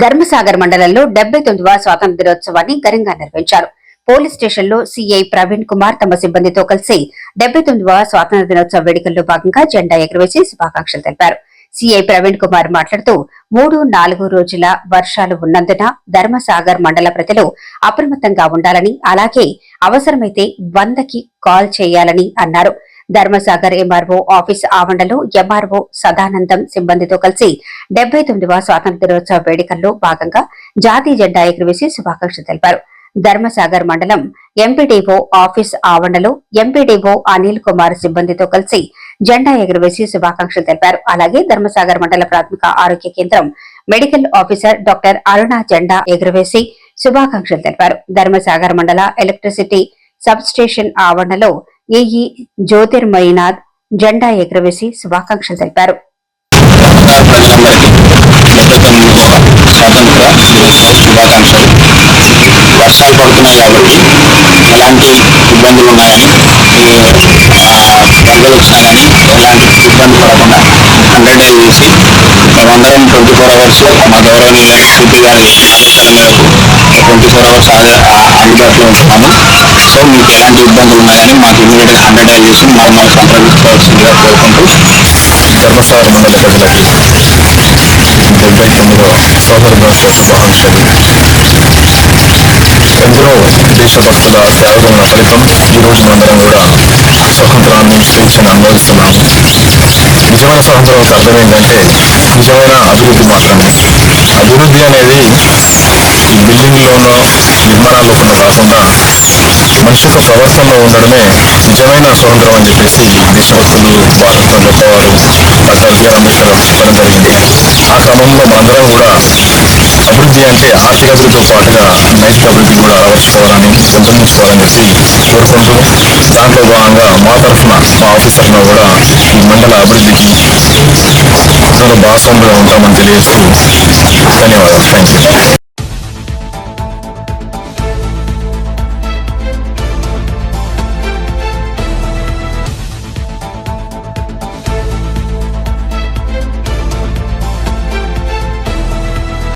ధర్మసాగర్ మండలంలో 79వ స్వాతంత్ర దినోత్సవాన్ని ఘనంగా నిర్వహించారు. పోలీస్ స్టేషన్లో సీఐ ప్రవీణ్ కుమార్ తమ సిబ్బందితో కలిసి 79వ స్వాతంత్ర దినోత్సవ వేడుకల్లో భాగంగా జెండా ఎగురవేసి శుభాకాంక్షలు తెలిపారు. సీఐ ప్రవీణ్ కుమార్ మాట్లాడుతూ 3-4 రోజుల వర్షాలు ఉన్నందున ధర్మసాగర్ మండల ప్రజలు అప్రమత్తంగా ఉండాలని, అలాగే అవసరమైతే 100కి కాల్ చేయాలని అన్నారు. ధర్మసాగర్ ఎంఆర్ఓ ఆఫీస్ ఆవరణలో ఎంఆర్ఓ సదానందం సిబ్బందితో కలిసి 79వ స్వాతంత్ర దినోత్సవ వేడుకల్లో భాగంగా జాతీయ జెండా ఎగురవేసి శుభాకాంక్షలు తెలిపారు. ధర్మసాగర్ మండలం ఎంపీడీఓ ఆఫీస్ ఆవరణలో ఎంపీడీఓ అనిల్ కుమార్ సిబ్బందితో కలిసి జెండా ఎగురవేసి శుభాకాంక్షలు తెలిపారు. అలాగే ధర్మసాగర్ మండల ప్రాథమిక ఆరోగ్య కేంద్రం మెడికల్ ఆఫీసర్ డాక్టర్ అరుణ జెండా ఎగురవేసి శుభాకాంక్షలు తెలిపారు. ధర్మసాగర్ మండల ఎలక్ట్రిసిటీ సబ్ స్టేషన్ ఆవరణలో ఏఈ జ్యోతిర్మయినాథ్ జెండా ఎగురవేసి శుభాకాంక్షలు తెలిపారు. వర్షాలు పడుతున్నాయి కాబట్టి ఎలాంటి ఇబ్బందులు ఉన్నాయని వరదలు వచ్చినా కానీ ఎలాంటి ఇబ్బంది పడకుండా 100 డేస్ చేసి మేమందరం 24 అవర్స్ మా గౌరవనీయ సిపి గారి 24 అవర్స్ అందుబాటులో ఉంటున్నాము. సో మీకు ఎలాంటి ఇబ్బందులు ఉన్నాయని మాకు ఇమీడియట్గా 100 డేస్ చేసి మమ్మల్ని సంప్రదించుకోవాల్సిందిగా కోరుకుంటూ ధర్మసాగర్ మండల ప్రజలకి 79వ స్వాతంత్ర శుభాకాంక్షలు. ఎందరో దేశభక్తుల త్యాగముల ఫలితం ఈరోజు మండలం కూడా స్వతంత్రాన్ని స్వేచ్ఛను అనుభవిస్తున్నాము. నిజమైన స్వతంత్రం అర్థం ఏంటంటే నిజమైన అభివృద్ధి మాత్రమే. అభివృద్ధి అనేది ఈ బిల్డింగ్లోనో నిర్మాణాల్లోనో కాకుండా మనిషి యొక్క ప్రవర్తనలో ఉండడమే నిజమైన స్వతంత్రం అని చెప్పేసి దేశభక్తులు భారత గొప్పవారు డాక్టర్ బిఆర్ అంబేద్కర్ చెప్పడం జరిగింది. ఆ క్రమంలో మనందరం కూడా అభివృద్ధి అంటే ఆర్థిక అభివృద్ధితో పాటుగా నైతిక అభివృద్ధి కూడా అలవర్చుకోవాలని పెంపొందించుకోవాలని చెప్పి కోరుకుంటూ దాంట్లో భాగంగా మా తరఫున మా ఆఫీస్ తరఫున కూడా ఈ మండల అభివృద్ధికి భాగస్వాములుగా ఉంటామని తెలియజేస్తూ ధన్యవాదాలు. Thank you.